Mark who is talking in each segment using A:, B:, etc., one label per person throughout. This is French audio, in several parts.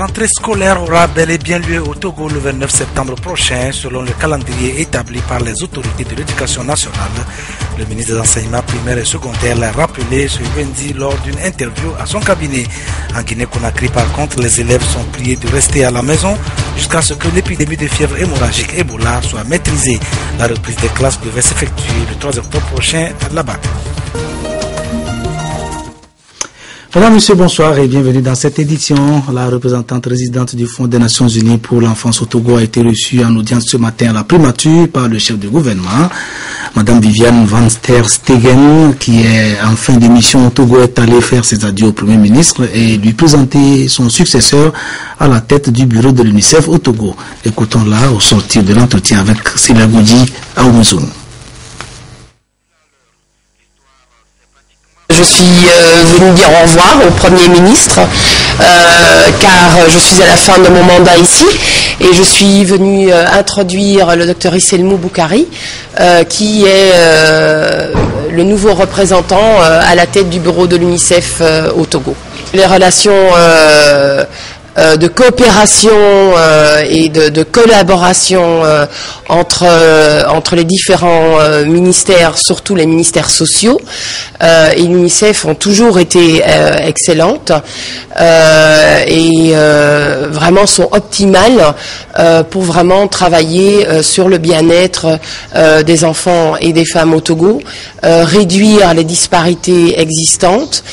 A: rentrée scolaire aura bel et bien lieu au Togo le 29 septembre prochain, selon le calendrier établi par les autorités de l'éducation nationale. Le ministre des Enseignements primaires et secondaires l'a rappelé ce lundi lors d'une interview à son cabinet. En Guinée-Conakry, par contre, les élèves sont priés de rester à la maison jusqu'à ce que l'épidémie de fièvre hémorragique Ebola soit maîtrisée. La reprise des classes devait s'effectuer le 3 octobre prochain là-bas. Mesdames, Messieurs, bonsoir et bienvenue dans cette édition. La représentante résidente du Fonds des Nations Unies pour l'enfance au Togo a été reçue en audience ce matin à la primature par le chef du gouvernement. Madame Viviane Van der Stegen, qui est en fin d'émission au Togo, est allée faire ses adieux au Premier ministre et lui présenter son successeur à la tête du bureau de l'UNICEF au Togo. Écoutons-la au sortir de l'entretien avec Sila Goudi à Oumouzou.
B: Je suis venue dire au revoir au Premier ministre car je suis à la fin de mon mandat ici et je suis venue introduire le Dr Isselmou Boukari qui est le nouveau représentant à la tête du bureau de l'UNICEF au Togo. Les relations de coopération et de collaboration entre les différents ministères, surtout les ministères sociaux, et l'UNICEF ont toujours été excellentes et vraiment sont optimales pour vraiment travailler sur le bien-être des enfants et des femmes au Togo, réduire les disparités existantes,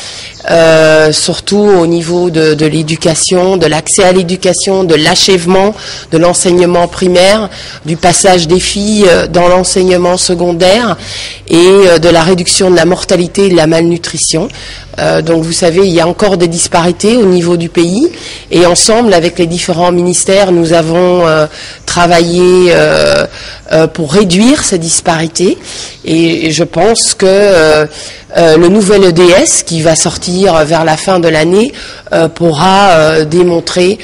B: surtout au niveau de l'éducation, de l'accès à l'éducation, de l'achèvement de l'enseignement primaire, du passage des filles dans l'enseignement secondaire et de la réduction de la mortalité et de la malnutrition. Donc vous savez, il y a encore des disparités au niveau du pays et ensemble avec les différents ministères, nous avons travaillé pour réduire ces disparités et je pense que le nouvel EDS qui va sortir vers la fin de l'année pourra démontrer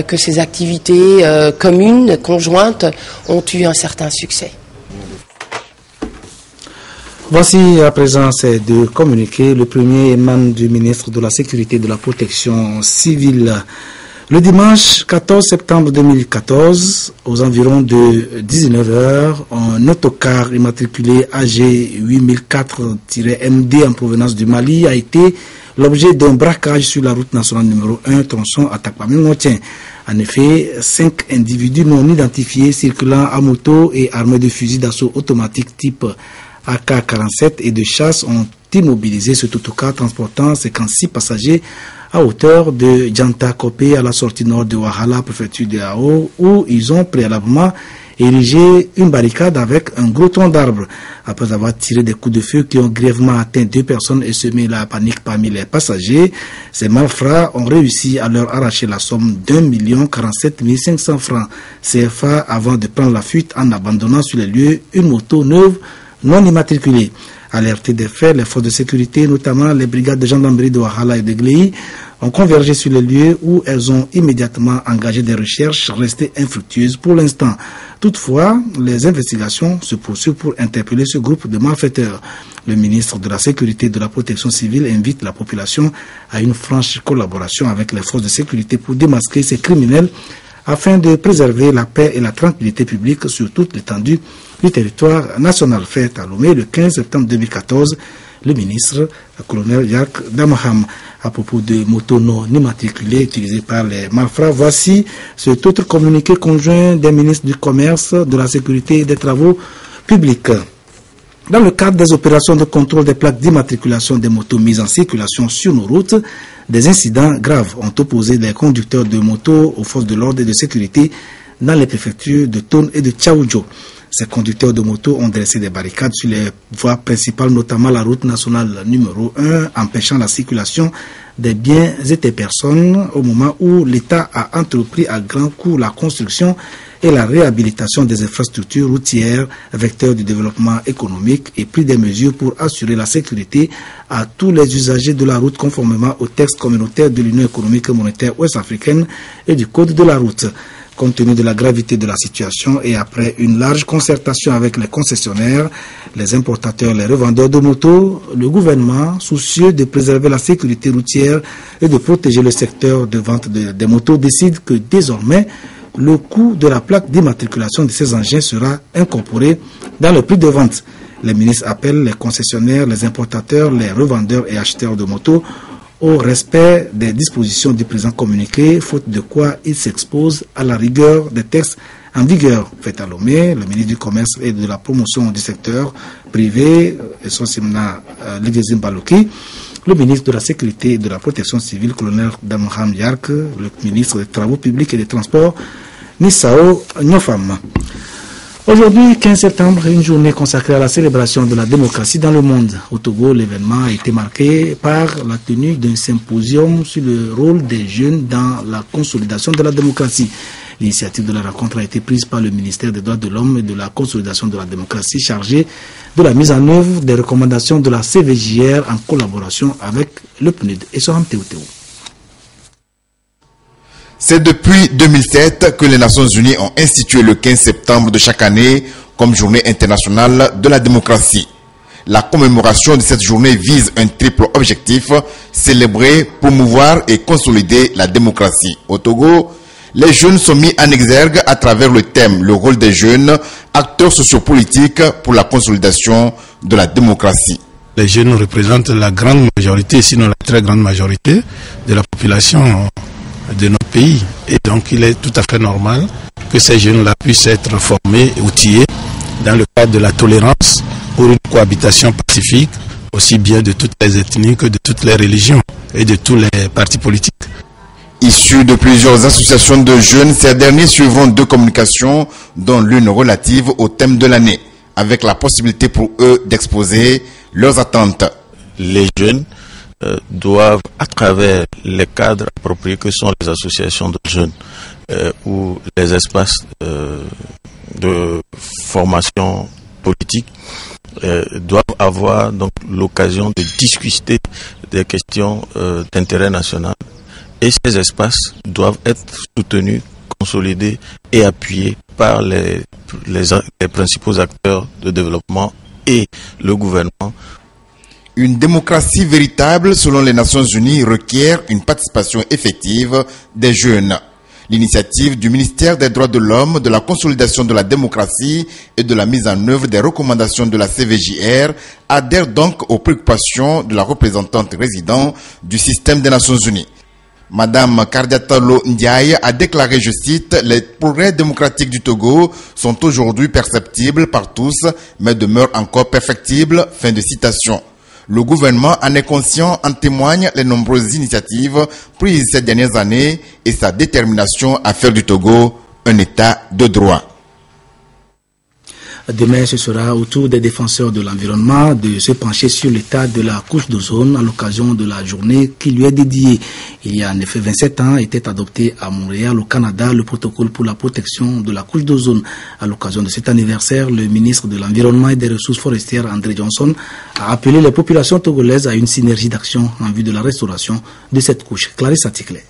B: que ces activités communes, conjointes, ont eu un certain succès.
A: Voici à présent ces deux communiqués. Le premier émane du ministre de la Sécurité et de la Protection civile. Le dimanche 14 septembre 2014, aux environs de 19h, un autocar immatriculé AG 8004-MD en provenance du Mali a été l'objet d'un braquage sur la route nationale numéro 1, tronçon Atakpamé-Montien. En effet, 5 individus non identifiés circulant à moto et armés de fusils d'assaut automatique type AK-47 et de chasse ont immobilisé ce autocar transportant 56 passagers à hauteur de Djanta Kopé à la sortie nord de Wahala, préfecture de Ao, où ils ont préalablement érigé une barricade avec un gros tronc d'arbre. Après avoir tiré des coups de feu qui ont grièvement atteint 2 personnes et semé la panique parmi les passagers, ces malfrats ont réussi à leur arracher la somme d'1 047 500 francs CFA avant de prendre la fuite en abandonnant sur les lieux une moto neuve non immatriculée. Alertés des faits, les forces de sécurité, notamment les brigades de gendarmerie de Wahala et de Gléi, ont convergé sur les lieux où elles ont immédiatement engagé des recherches restées infructueuses pour l'instant. Toutefois, les investigations se poursuivent pour interpeller ce groupe de malfaiteurs. Le ministre de la Sécurité et de la Protection civile invite la population à une franche collaboration avec les forces de sécurité pour démasquer ces criminels afin de préserver la paix et la tranquillité publique sur toute l'étendue du territoire national. Fait à Lomé le 15 septembre 2014, le ministre, le colonel Yak Damaham, à propos de motos non immatriculées utilisées par les malfrats. Voici cet autre communiqué conjoint des ministres du Commerce, de la Sécurité et des Travaux publics. Dans le cadre des opérations de contrôle des plaques d'immatriculation des motos mises en circulation sur nos routes, des incidents graves ont opposé les conducteurs de motos aux forces de l'ordre et de sécurité dans les préfectures de Tone et de Tchaoudjo. Ces conducteurs de motos ont dressé des barricades sur les voies principales, notamment la route nationale numéro 1, empêchant la circulation des biens et des personnes au moment où l'État a entrepris à grands coups la construction et la réhabilitation des infrastructures routières, vecteurs du développement économique, et pris des mesures pour assurer la sécurité à tous les usagers de la route conformément au texte communautaire de l'Union économique et monétaire ouest-africaine et du Code de la route. Compte tenu de la gravité de la situation et après une large concertation avec les concessionnaires, les importateurs, les revendeurs de motos, le gouvernement, soucieux de préserver la sécurité routière et de protéger le secteur de vente des motos, décide que désormais, le coût de la plaque d'immatriculation de ces engins sera incorporé dans le prix de vente. Les ministres appellent les concessionnaires, les importateurs, les revendeurs et acheteurs de motos au respect des dispositions du présent communiqué, faute de quoi ils s'exposent à la rigueur des textes en vigueur. Feta Lomé, le ministre du Commerce et de la Promotion du secteur privé, et son Simna Ligezim Balouki, le ministre de la Sécurité et de la Protection civile, colonel Damham Yark, le ministre des Travaux publics et des Transports, Nissao Nyofam. Aujourd'hui, 15 septembre, une journée consacrée à la célébration de la démocratie dans le monde. Au Togo, l'événement a été marqué par la tenue d'un symposium sur le rôle des jeunes dans la consolidation de la démocratie. L'initiative de la rencontre a été prise par le ministère des Droits de l'Homme et de la Consolidation de la démocratie, chargé de la mise en œuvre des recommandations de la CVJR en collaboration avec le PNUD et Soham Théo.
C: C'est depuis 2007 que les Nations Unies ont institué le 15 septembre de chaque année comme journée internationale de la démocratie. La commémoration de cette journée vise un triple objectif: célébrer, promouvoir et consolider la démocratie. Au Togo, les jeunes sont mis en exergue à travers le thème « Le rôle des jeunes, acteurs sociopolitiques pour la consolidation de la démocratie ».
D: Les jeunes représentent la grande majorité, sinon la très grande majorité de la population de notre pays. Et donc il est tout à fait normal que ces jeunes-là puissent être formés et outillés dans le cadre de la tolérance pour une cohabitation pacifique, aussi bien de toutes les ethnies que de toutes les religions et de tous les partis politiques.
C: Issus de plusieurs associations de jeunes, ces derniers suivront deux communications, dont l'une relative au thème de l'année, avec la possibilité pour eux d'exposer leurs attentes.
E: Les jeunes doivent, à travers les cadres appropriés que sont les associations de jeunes ou les espaces de formation politique, doivent avoir donc l'occasion de discuter des questions d'intérêt national. Et ces espaces doivent être soutenus, consolidés et appuyés par les principaux acteurs de développement et le gouvernement.
C: Une démocratie véritable, selon les Nations Unies, requiert une participation effective des jeunes. L'initiative du ministère des Droits de l'Homme, de la consolidation de la démocratie et de la mise en œuvre des recommandations de la CVJR adhère donc aux préoccupations de la représentante résidente du système des Nations Unies. Madame Kardiatalo Ndiaye a déclaré, je cite, « Les progrès démocratiques du Togo sont aujourd'hui perceptibles par tous, mais demeurent encore perfectibles. » Fin de citation. Le gouvernement en est conscient, en témoignent les nombreuses initiatives prises ces dernières années et sa détermination à faire du Togo un État de droit.
A: Demain, ce sera au tour des défenseurs de l'environnement de se pencher sur l'état de la couche d'ozone à l'occasion de la journée qui lui est dédiée. Il y a en effet 27 ans, était adopté à Montréal, au Canada, le protocole pour la protection de la couche d'ozone. À l'occasion de cet anniversaire, le ministre de l'Environnement et des Ressources forestières, André Johnson, a appelé les populations togolaises à une synergie d'action en vue de la restauration de cette couche. Clarisse Atikle.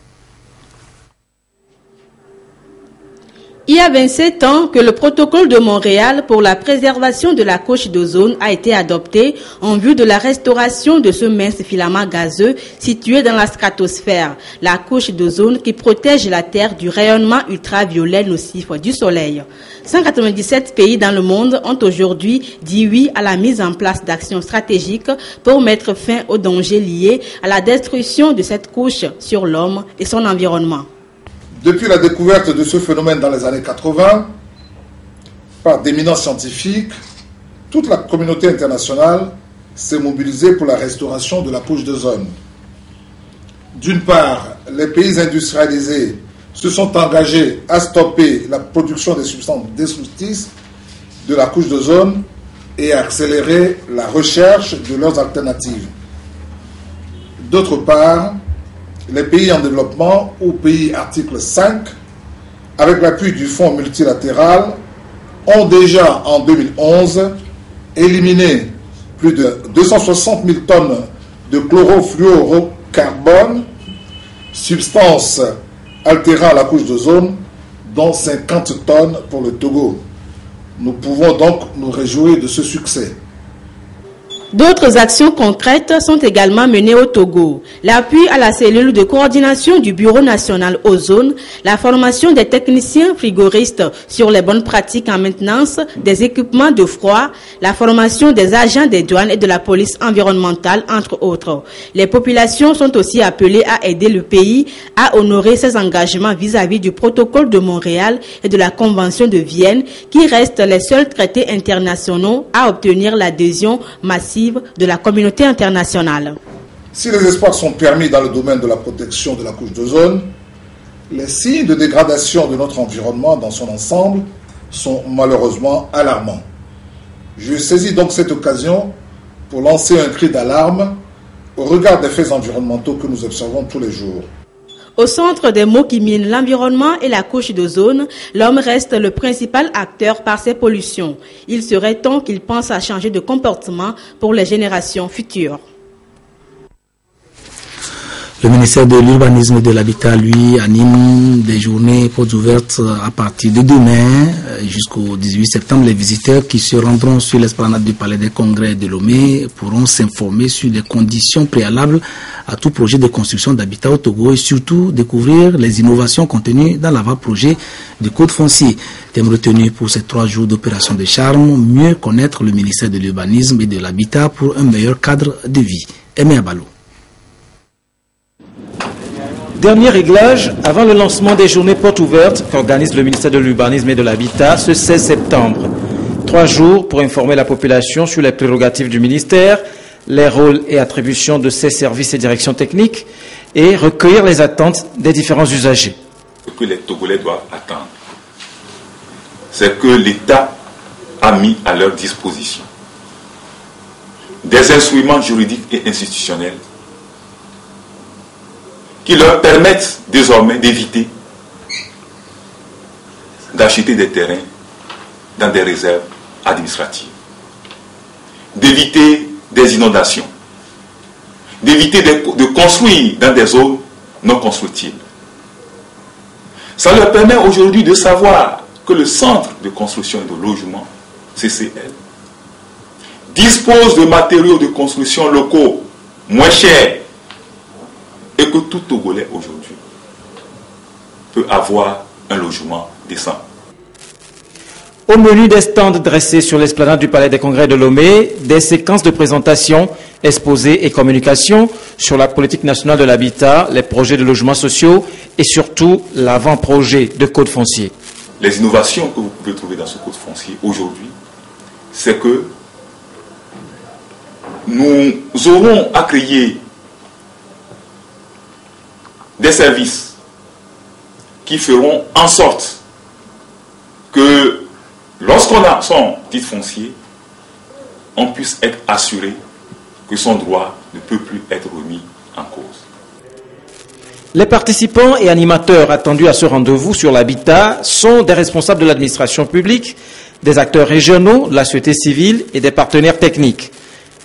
F: Il y a 27 ans que le protocole de Montréal pour la préservation de la couche d'ozone a été adopté en vue de la restauration de ce mince filament gazeux situé dans la stratosphère, la couche d'ozone qui protège la Terre du rayonnement ultraviolet nocif du Soleil. 197 pays dans le monde ont aujourd'hui dit oui à la mise en place d'actions stratégiques pour mettre fin aux dangers liés à la destruction de cette couche sur l'homme et son environnement.
G: Depuis la découverte de ce phénomène dans les années 80, par d'éminents scientifiques, toute la communauté internationale s'est mobilisée pour la restauration de la couche d'ozone. D'une part, les pays industrialisés se sont engagés à stopper la production des substances destructrices de la couche d'ozone et à accélérer la recherche de leurs alternatives. D'autre part, les pays en développement ou pays article 5, avec l'appui du Fonds multilatéral, ont déjà en 2011 éliminé plus de 260 000 tonnes de chlorofluorocarbone, substance altérant la couche d'ozone, dont 50 tonnes pour le Togo. Nous pouvons donc nous réjouir de ce succès.
F: D'autres actions concrètes sont également menées au Togo. L'appui à la cellule de coordination du Bureau national Ozone, la formation des techniciens frigoristes sur les bonnes pratiques en maintenance des équipements de froid, la formation des agents des douanes et de la police environnementale, entre autres. Les populations sont aussi appelées à aider le pays à honorer ses engagements vis-à-vis du protocole de Montréal et de la Convention de Vienne, qui restent les seuls traités internationaux à obtenir l'adhésion massive de la communauté internationale.
G: Si les espoirs sont permis dans le domaine de la protection de la couche d'ozone, les signes de dégradation de notre environnement dans son ensemble sont malheureusement alarmants. Je saisis donc cette occasion pour lancer un cri d'alarme au regard des faits environnementaux que nous observons tous les jours.
F: Au centre des maux qui minent l'environnement et la couche d'ozone, l'homme reste le principal acteur par ses pollutions. Il serait temps qu'il pense à changer de comportement pour les générations futures.
A: Le ministère de l'Urbanisme et de l'Habitat, lui, anime des journées portes ouvertes à partir de demain jusqu'au 18 septembre. Les visiteurs qui se rendront sur l'esplanade du Palais des Congrès de Lomé pourront s'informer sur les conditions préalables à tout projet de construction d'habitat au Togo et surtout découvrir les innovations contenues dans l'avant-projet du Code foncier. Thème retenu pour ces 3 jours d'opération de charme, mieux connaître le ministère de l'Urbanisme et de l'Habitat pour un meilleur cadre de vie. Aimé Abalo.
H: Dernier réglage avant le lancement des journées portes ouvertes qu'organise le ministère de l'Urbanisme et de l'Habitat ce 16 septembre. 3 jours pour informer la population sur les prérogatives du ministère, les rôles et attributions de ses services et directions techniques et recueillir les attentes des différents usagers.
I: Ce que les Togolais doivent attendre, c'est que l'État a mis à leur disposition des instruments juridiques et institutionnels qui leur permettent désormais d'éviter d'acheter des terrains dans des réserves administratives, d'éviter des inondations, d'éviter de construire dans des zones non constructibles. Ça leur permet aujourd'hui de savoir que le Centre de construction et de logement, CCL, dispose de matériaux de construction locaux moins chers et que tout Togolais aujourd'hui peut avoir un logement décent.
H: Au menu des stands dressés sur l'esplanade du Palais des Congrès de Lomé, des séquences de présentation, exposés et communication sur la politique nationale de l'habitat, les projets de logements sociaux et surtout l'avant-projet de Code foncier.
I: Les innovations que vous pouvez trouver dans ce Code foncier aujourd'hui, c'est que nous aurons à créer des services qui feront en sorte que lorsqu'on a son titre foncier, on puisse être assuré que son droit ne peut plus être remis en cause.
H: Les participants et animateurs attendus à ce rendez-vous sur l'habitat sont des responsables de l'administration publique, des acteurs régionaux, de la société civile et des partenaires techniques.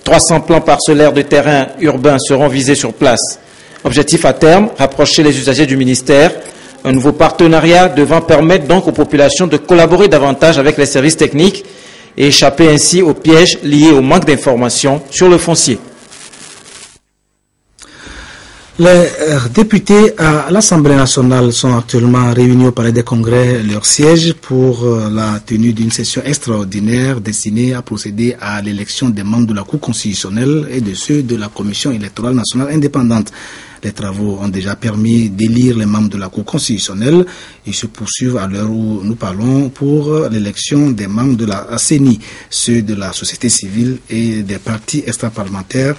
H: 300 plans parcellaires de terrains urbains seront visés sur place. Objectif à terme, rapprocher les usagers du ministère. Un nouveau partenariat devant permettre donc aux populations de collaborer davantage avec les services techniques et échapper ainsi aux pièges liés au manque d'informations sur le foncier.
A: Les députés à l'Assemblée nationale sont actuellement réunis au Palais des Congrès, leur siège, pour la tenue d'une session extraordinaire destinée à procéder à l'élection des membres de la Cour constitutionnelle et de ceux de la Commission électorale nationale indépendante. Les travaux ont déjà permis d'élire les membres de la Cour constitutionnelle. Ils se poursuivent à l'heure où nous parlons pour l'élection des membres de la CENI. Ceux de la société civile et des partis extraparlementaires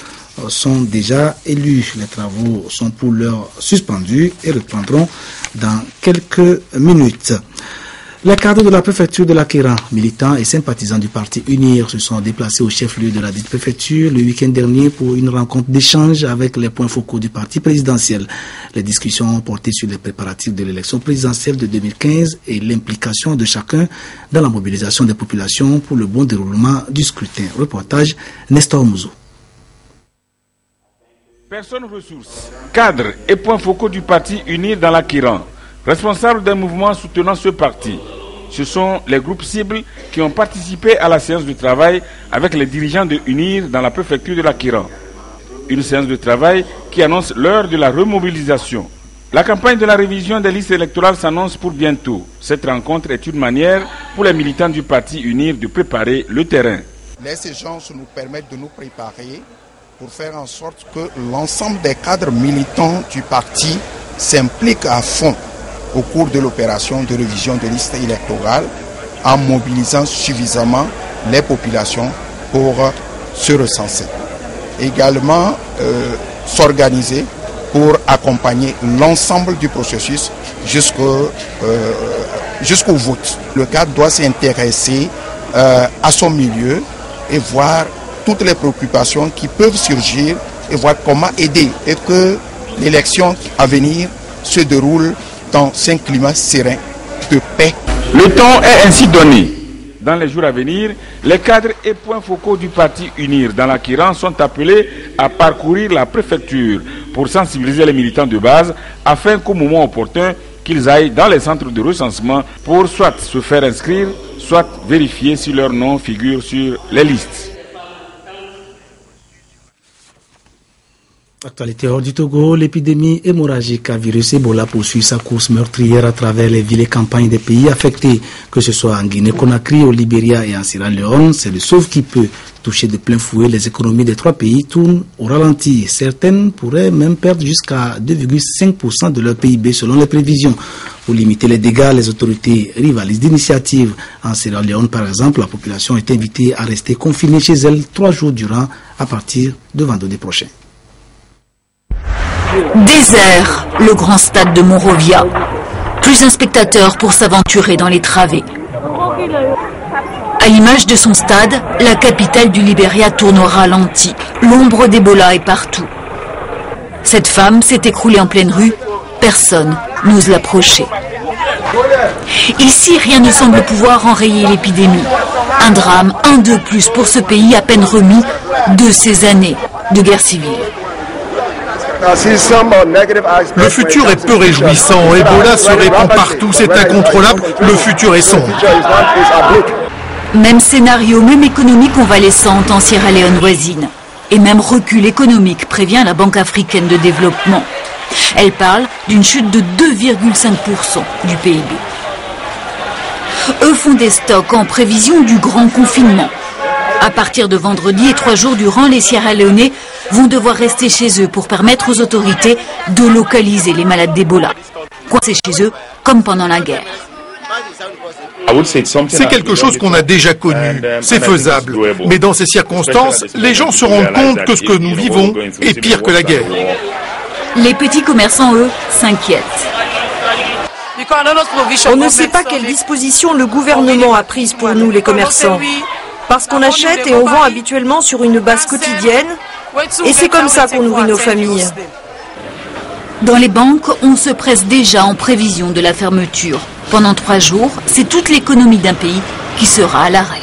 A: sont déjà élus. Les travaux sont pour l'heure suspendus et reprendront dans quelques minutes. Les cadres de la préfecture de l'Aquéran, militants et sympathisants du parti UNIR, se sont déplacés au chef-lieu de la dite préfecture le week-end dernier pour une rencontre d'échange avec les points focaux du parti présidentiel. Les discussions ont porté sur les préparatifs de l'élection présidentielle de 2015 et l'implication de chacun dans la mobilisation des populations pour le bon déroulement du scrutin. Reportage Nestor Mouzou.
J: Personnes ressources, cadres et points focaux du parti UNIR dans l'Aquéran Responsables des mouvements soutenant ce parti, ce sont les groupes cibles qui ont participé à la séance de travail avec les dirigeants de UNIR dans la préfecture de l'Akiran. Une séance de travail qui annonce l'heure de la remobilisation. La campagne de la révision des listes électorales s'annonce pour bientôt. Cette rencontre est une manière pour les militants du parti UNIR de préparer le terrain.
K: Les séances nous permettent de nous préparer pour faire en sorte que l'ensemble des cadres militants du parti s'impliquent à fond au cours de l'opération de révision des listes électorales en mobilisant suffisamment les populations pour se recenser. Également s'organiser pour accompagner l'ensemble du processus jusqu'au vote. Le cadre doit s'intéresser à son milieu et voir toutes les préoccupations qui peuvent surgir et voir comment aider et que l'élection à venir se déroule dans un climat serein de paix.
J: Le temps est ainsi donné. Dans les jours à venir, les cadres et points focaux du parti UNIR dans l'Akiran sont appelés à parcourir la préfecture pour sensibiliser les militants de base afin qu'au moment opportun, qu'ils aillent dans les centres de recensement pour soit se faire inscrire, soit vérifier si leur nom figure sur les listes.
A: Actualité hors du Togo, l'épidémie hémorragique à virus Ebola poursuit sa course meurtrière à travers les villes et campagnes des pays affectés, que ce soit en Guinée-Conakry, au Libéria et en Sierra Leone. C'est le sauve qui peut toucher de plein fouet. Les économies des trois pays tournent au ralenti. Certaines pourraient même perdre jusqu'à 2,5% de leur PIB selon les prévisions. Pour limiter les dégâts, les autorités rivalisent d'initiatives. En Sierra Leone, par exemple, la population est invitée à rester confinée chez elle 3 jours durant à partir de vendredi prochain.
L: Désert, le grand stade de Monrovia. Plus un spectateur pour s'aventurer dans les travées. À l'image de son stade, la capitale du Libéria tourne au ralenti. L'ombre d'Ebola est partout. Cette femme s'est écroulée en pleine rue. Personne n'ose l'approcher. Ici, rien ne semble pouvoir enrayer l'épidémie. Un drame, un de plus pour ce pays à peine remis de ces années de guerre civile.
M: Le futur est peu réjouissant. Ebola se répand partout, c'est incontrôlable. Le futur est sombre.
L: Même scénario, même économie convalescente en Sierra Leone voisine. Et même recul économique prévient la Banque africaine de développement. Elle parle d'une chute de 2,5% du PIB. Eux font des stocks en prévision du grand confinement. À partir de vendredi et 3 jours durant, les Sierra Leonais vont devoir rester chez eux pour permettre aux autorités de localiser les malades d'Ebola. Coincés chez eux, comme pendant la guerre.
M: C'est quelque chose qu'on a déjà connu, c'est faisable. Mais dans ces circonstances, les gens se rendent compte que ce que nous vivons est pire que la guerre.
L: Les petits commerçants, eux, s'inquiètent.
N: On ne sait pas quelles dispositions le gouvernement a prises pour nous, les commerçants. Parce qu'on achète et on vend habituellement sur une base quotidienne. Et c'est comme ça qu'on nourrit nos familles.
L: Dans les banques, on se presse déjà en prévision de la fermeture. Pendant 3 jours, c'est toute l'économie d'un pays qui sera à l'arrêt.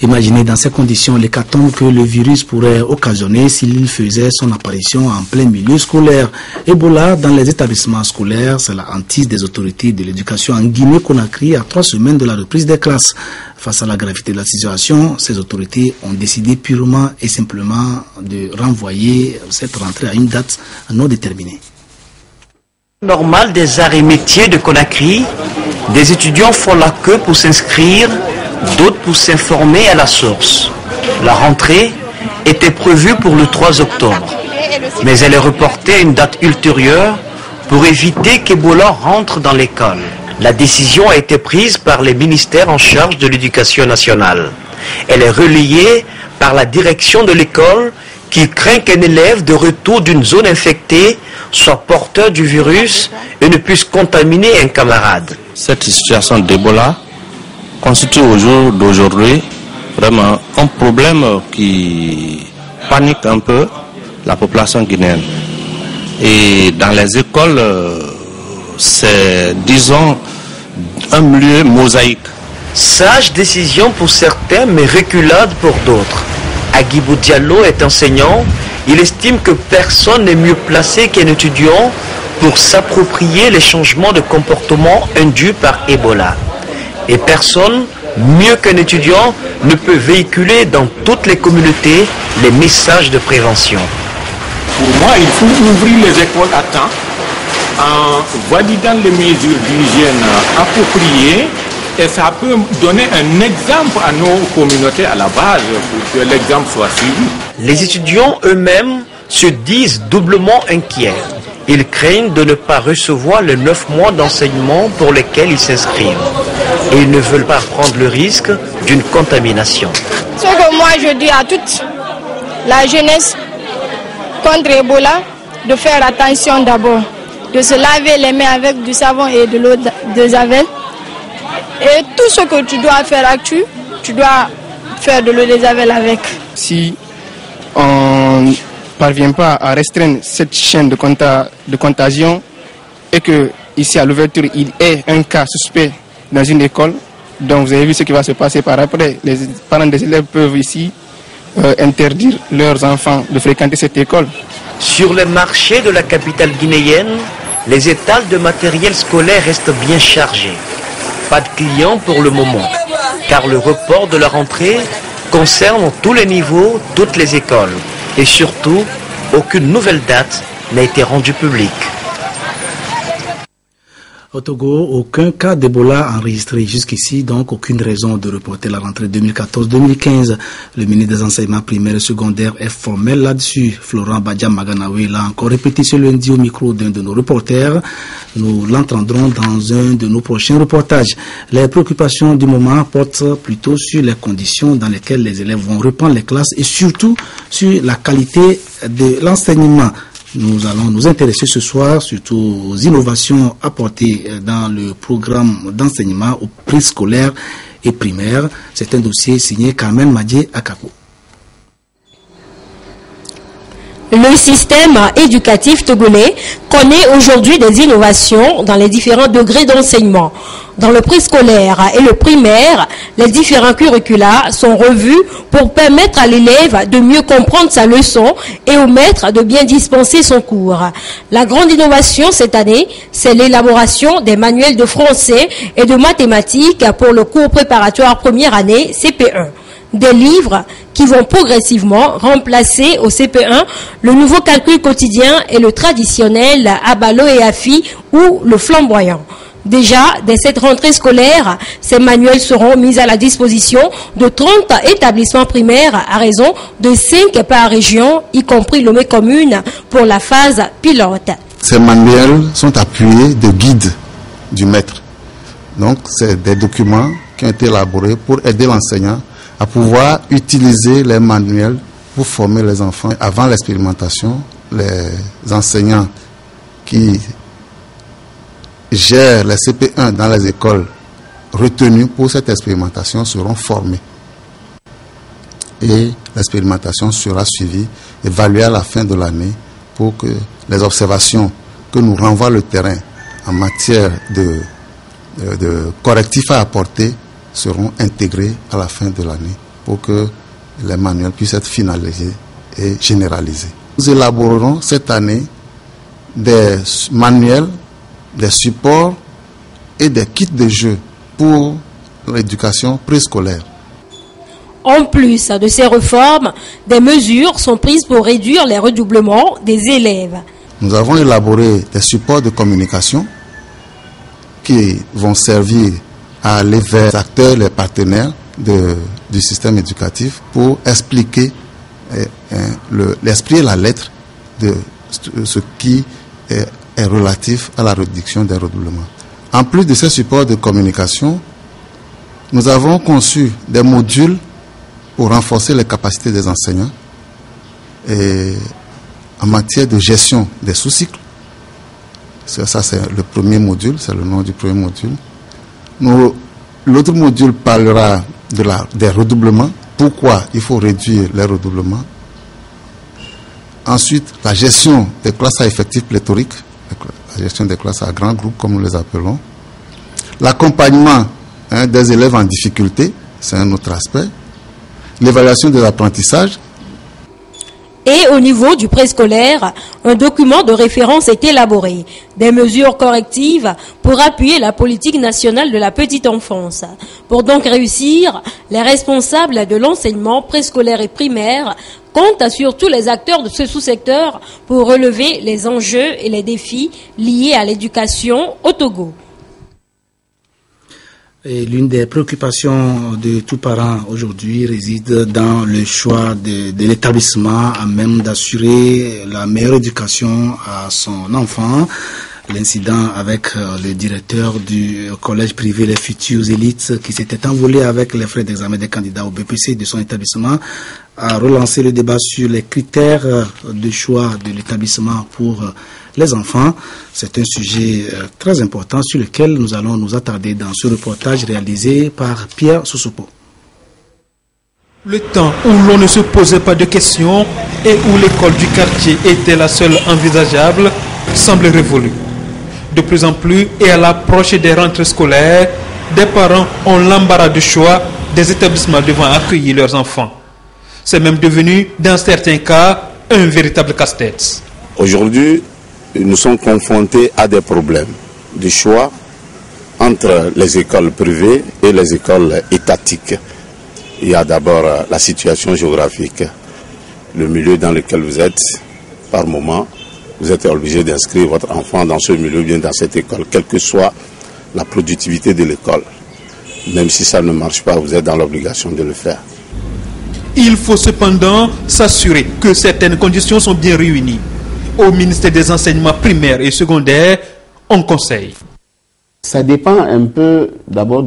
A: Imaginez dans ces conditions l'hécatombe que le virus pourrait occasionner s'il faisait son apparition en plein milieu scolaire. Ebola dans les établissements scolaires, c'est la hantise des autorités de l'éducation en Guinée-Conakry à 3 semaines de la reprise des classes. Face à la gravité de la situation, ces autorités ont décidé purement et simplement de renvoyer cette rentrée à une date non déterminée.
O: Normal des arts et métiers de Conakry, des étudiants font la queue pour s'inscrire, d'autres pour s'informer à la source. La rentrée était prévue pour le 3 octobre, mais elle est reportée à une date ultérieure pour éviter qu'Ebola rentre dans l'école. La décision a été prise par les ministères en charge de l'éducation nationale. Elle est relayée par la direction de l'école qui craint qu'un élève de retour d'une zone infectée soit porteur du virus et ne puisse contaminer un camarade.
E: Cette situation d'Ebola constitue au jour d'aujourd'hui vraiment un problème qui panique un peu la population guinéenne. Et dans les écoles, c'est, disons, un milieu mosaïque.
O: Sage décision pour certains, mais reculade pour d'autres. Agibou Diallo est enseignant. Il estime que personne n'est mieux placé qu'un étudiant pour s'approprier les changements de comportement induits par Ebola. Et personne, mieux qu'un étudiant, ne peut véhiculer dans toutes les communautés les messages de prévention.
P: Pour moi, il faut ouvrir les écoles à temps en validant les mesures d'hygiène appropriées, et ça peut donner un exemple à nos communautés à la base pour que l'exemple soit suivi.
O: Les étudiants eux-mêmes se disent doublement inquiets. Ils craignent de ne pas recevoir les 9 mois d'enseignement pour lesquels ils s'inscrivent. Et ils ne veulent pas prendre le risque d'une contamination.
Q: Ce que moi je dis à toute la jeunesse contre Ebola, de faire attention d'abord, de se laver les mains avec du savon et de l'eau de Javel. Et tout ce que tu dois faire actuellement, tu dois faire de l'eau de Javel avec.
R: Si on ne parvient pas à restreindre cette chaîne de contagion et que ici à l'ouverture il est un cas suspect dans une école, donc vous avez vu ce qui va se passer par après. Les parents des élèves peuvent ici interdire leurs enfants de fréquenter cette école.
O: Sur les marchés de la capitale guinéenne, les étals de matériel scolaire restent bien chargés. Pas de clients pour le moment, car le report de la rentrée concerne tous les niveaux, toutes les écoles. Et surtout, aucune nouvelle date n'a été rendue publique.
A: Au Togo, aucun cas d'Ebola enregistré jusqu'ici, donc aucune raison de reporter la rentrée 2014-2015. Le ministre des Enseignements primaires et secondaires est formel là-dessus. Florent Badiam Maganaoui l'a encore répété ce lundi au micro d'un de nos reporters. Nous l'entendrons dans un de nos prochains reportages. Les préoccupations du moment portent plutôt sur les conditions dans lesquelles les élèves vont reprendre les classes et surtout sur la qualité de l'enseignement. Nous allons nous intéresser ce soir surtout aux innovations apportées dans le programme d'enseignement aux préscolaires et primaires. C'est un dossier signé Carmen Madié Akako.
S: Le système éducatif togolais connaît aujourd'hui des innovations dans les différents degrés d'enseignement. Dans le préscolaire et le primaire, les différents curricula sont revus pour permettre à l'élève de mieux comprendre sa leçon et au maître de bien dispenser son cours. La grande innovation cette année, c'est l'élaboration des manuels de français et de mathématiques pour le cours préparatoire première année CP1. Des livres qui vont progressivement remplacer au CP1 le nouveau calcul quotidien et le traditionnel Abalo et Afi ou le flamboyant. Déjà, dès cette rentrée scolaire, ces manuels seront mis à la disposition de 30 établissements primaires à raison de 5 par région, y compris Lomé commune, pour la phase pilote.
T: Ces manuels sont appuyés de guides du maître. Donc, c'est des documents qui ont été élaborés pour aider l'enseignant à pouvoir utiliser les manuels pour former les enfants. Avant l'expérimentation, les enseignants qui gèrent les CP1 dans les écoles retenues pour cette expérimentation seront formés. Et l'expérimentation sera suivie, évaluée à la fin de l'année pour que les observations que nous renvoie le terrain en matière de correctifs à apporter seront intégrés à la fin de l'année pour que les manuels puissent être finalisés et généralisés. Nous élaborerons cette année des manuels, des supports et des kits de jeux pour l'éducation préscolaire.
S: En plus de ces réformes, des mesures sont prises pour réduire les redoublements des élèves.
T: Nous avons élaboré des supports de communication qui vont servir à aller vers les acteurs, les partenaires du système éducatif pour expliquer l'esprit et la lettre de ce qui est relatif à la réduction des redoublements. En plus de ces supports de communication, nous avons conçu des modules pour renforcer les capacités des enseignants et en matière de gestion des sous-cycles. Ça, c'est le premier module, c'est le nom du premier module. L'autre module parlera des redoublements, pourquoi il faut réduire les redoublements. Ensuite, la gestion des classes à effectifs pléthoriques, la gestion des classes à grands groupes comme nous les appelons. L'accompagnement des élèves en difficulté, c'est un autre aspect. L'évaluation de l'apprentissage.
S: Et au niveau du préscolaire, un document de référence est élaboré. Des mesures correctives pour appuyer la politique nationale de la petite enfance. Pour donc réussir, les responsables de l'enseignement préscolaire et primaire comptent sur tous les acteurs de ce sous-secteur pour relever les enjeux et les défis liés à l'éducation au Togo.
A: Et l'une des préoccupations de tout parent aujourd'hui réside dans le choix de l'établissement à même d'assurer la meilleure éducation à son enfant. L'incident avec le directeur du collège privé Les Futures Élites qui s'était envolé avec les frais d'examen des candidats au BPC de son établissement a relancé le débat sur les critères de choix de l'établissement pour les enfants. C'est un sujet très important sur lequel nous allons nous attarder dans ce reportage réalisé par Pierre Soussopo.
H: Le temps où l'on ne se posait pas de questions et où l'école du quartier était la seule envisageable semble révolu. De plus en plus, et à l'approche des rentrées scolaires, des parents ont l'embarras de choix des établissements devant accueillir leurs enfants. C'est même devenu, dans certains cas, un véritable casse-tête.
U: Aujourd'hui, nous sommes confrontés à des problèmes de choix entre les écoles privées et les écoles étatiques. Il y a d'abord la situation géographique, le milieu dans lequel vous êtes, par moment. Vous êtes obligé d'inscrire votre enfant dans ce milieu, bien dans cette école, quelle que soit la productivité de l'école. Même si ça ne marche pas, vous êtes dans l'obligation de le faire.
H: Il faut cependant s'assurer que certaines conditions sont bien réunies. Au ministère des enseignements primaires et secondaires, on conseille.
V: Ça dépend un peu d'abord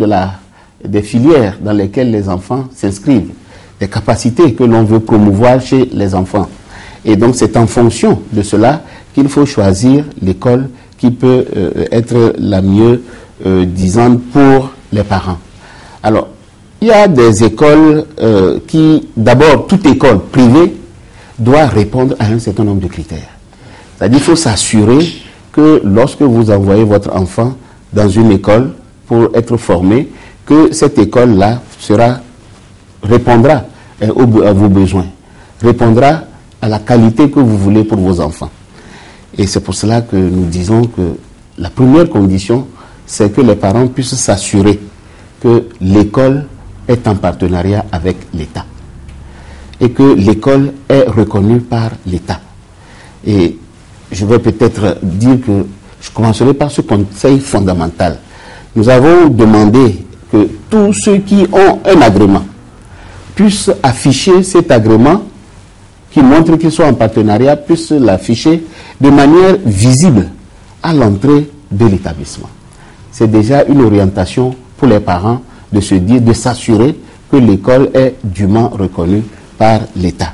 V: des filières dans lesquelles les enfants s'inscrivent, des capacités que l'on veut promouvoir chez les enfants. Et donc c'est en fonction de cela qu'il faut choisir l'école qui peut être la mieux disante pour les parents. Alors, il y a des écoles qui, d'abord, toute école privée doit répondre à un certain nombre de critères. C'est-à-dire qu'il faut s'assurer que lorsque vous envoyez votre enfant dans une école pour être formé, que cette école-là répondra à vos besoins, répondra à la qualité que vous voulez pour vos enfants. Et c'est pour cela que nous disons que la première condition, c'est que les parents puissent s'assurer que l'école est en partenariat avec l'État et que l'école est reconnue par l'État. Et je vais peut-être dire que je commencerai par ce conseil fondamental. Nous avons demandé que tous ceux qui ont un agrément puissent afficher cet agrément qui montre qu'ils sont en partenariat, puissent l'afficher de manière visible à l'entrée de l'établissement. C'est déjà une orientation pour les parents de se dire, de s'assurer que l'école est dûment reconnue par l'État.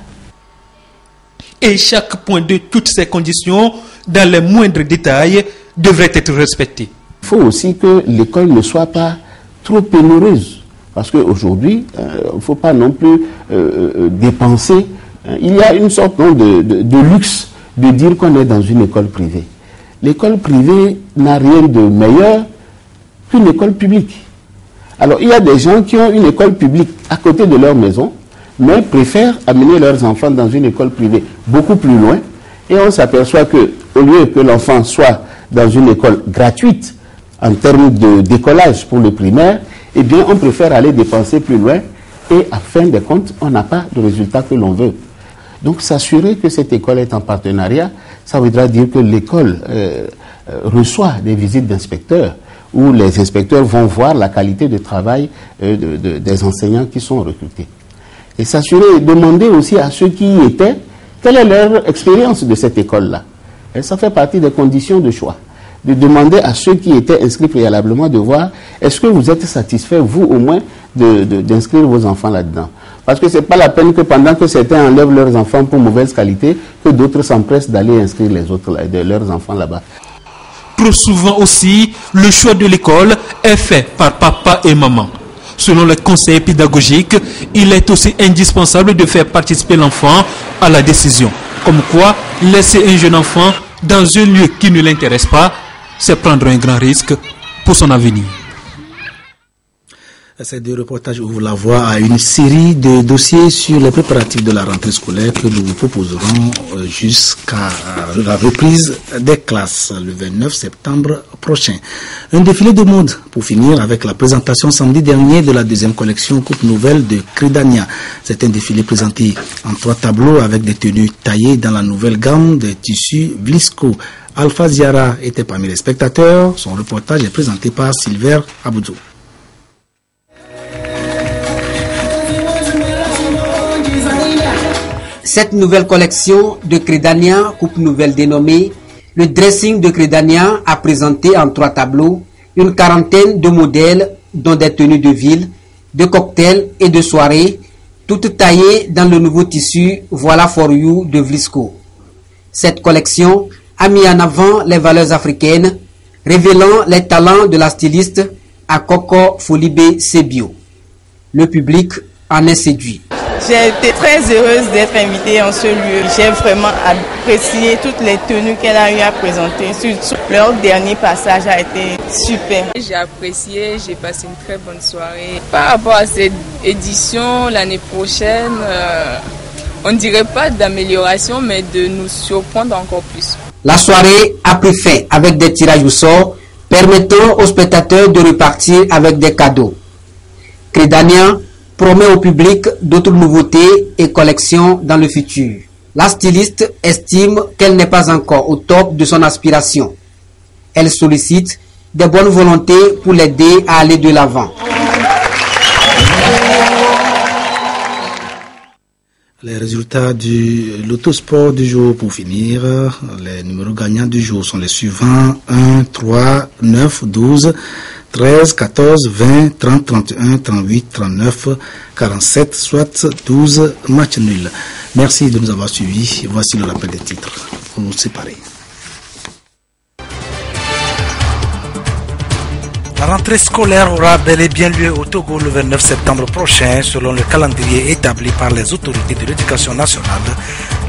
H: Et chaque point de toutes ces conditions, dans les moindres détails, devrait être respecté.
V: Il faut aussi que l'école ne soit pas trop pénéreuse, parce qu'aujourd'hui, il ne faut pas non plus dépenser. Il y a une sorte de luxe de dire qu'on est dans une école privée. L'école privée n'a rien de meilleur qu'une école publique. Alors, il y a des gens qui ont une école publique à côté de leur maison, mais préfèrent amener leurs enfants dans une école privée beaucoup plus loin. Et on s'aperçoit qu'au lieu que l'enfant soit dans une école gratuite en termes de décollage pour le primaire, eh bien, on préfère aller dépenser plus loin et à fin de compte, on n'a pas de résultat que l'on veut. Donc, s'assurer que cette école est en partenariat, ça voudra dire que l'école reçoit des visites d'inspecteurs où les inspecteurs vont voir la qualité de travail des enseignants qui sont recrutés. Et s'assurer, demander aussi à ceux qui y étaient, quelle est leur expérience de cette école-là. Et ça fait partie des conditions de choix. De demander à ceux qui étaient inscrits préalablement de voir, est-ce que vous êtes satisfait, vous au moins, d'inscrire vos enfants là-dedans. Parce que ce n'est pas la peine que pendant que certains enlèvent leurs enfants pour mauvaise qualité, que d'autres s'empressent d'aller inscrire leurs enfants là-bas.
H: Trop souvent aussi, le choix de l'école est fait par papa et maman. Selon les conseils pédagogiques, il est aussi indispensable de faire participer l'enfant à la décision. Comme quoi, laisser un jeune enfant dans un lieu qui ne l'intéresse pas, c'est prendre un grand risque pour son avenir.
A: Ces deux reportages ouvrent la voie à une série de dossiers sur les préparatifs de la rentrée scolaire que nous vous proposerons jusqu'à la reprise des classes le 29 septembre prochain. Un défilé de mode pour finir avec la présentation samedi dernier de la deuxième collection Coupe Nouvelle de Credania. C'est un défilé présenté en 3 tableaux avec des tenues taillées dans la nouvelle gamme de tissus Vlisco. Alpha Ziara était parmi les spectateurs. Son reportage est présenté par Silver Aboudou.
B: Cette nouvelle collection de Credania, Coupe Nouvelle dénommée le dressing de Credania, a présenté en 3 tableaux une 40aine de modèles dont des tenues de ville, de cocktails et de soirées, toutes taillées dans le nouveau tissu Voilà for You de Vlisco. Cette collection a mis en avant les valeurs africaines, révélant les talents de la styliste Akoko Folibé Sebio. Le public en est séduit.
D: J'ai été très heureuse d'être invitée en ce lieu. J'ai vraiment apprécié toutes les tenues qu'elle a eu à présenter. Surtout, leur dernier passage a été super.
W: J'ai apprécié, j'ai passé une très bonne soirée. Par rapport à cette édition, l'année prochaine, on ne dirait pas d'amélioration, mais de nous surprendre encore plus.
B: La soirée a pris fin avec des tirages au sort permettant aux spectateurs de repartir avec des cadeaux. Credania promet au public d'autres nouveautés et collections dans le futur. La styliste estime qu'elle n'est pas encore au top de son aspiration. Elle sollicite des bonnes volontés pour l'aider à aller de l'avant.
A: Les résultats du l'autosport du jour pour finir. Les numéros gagnants du jour sont les suivants: 1, 3, 9, 12, 13, 14, 20, 30, 31, 38, 39, 47, soit 12 matchs nuls. Merci de nous avoir suivis. Voici le rappel des titres pour nous séparer. La rentrée scolaire aura bel et bien lieu au Togo le 29 septembre prochain, selon le calendrier établi par les autorités de l'éducation nationale.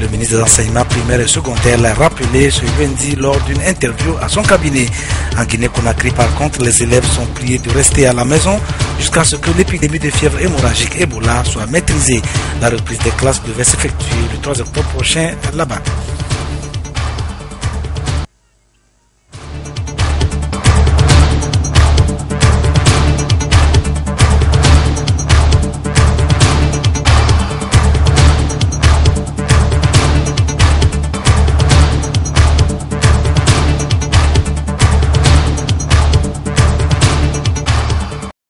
A: Le ministre des enseignements primaires et secondaires l'a rappelé ce lundi lors d'une interview à son cabinet. En Guinée-Conakry, par contre, les élèves sont priés de rester à la maison jusqu'à ce que l'épidémie de fièvre hémorragique Ebola soit maîtrisée. La reprise des classes devait s'effectuer le 3 octobre prochain là-bas.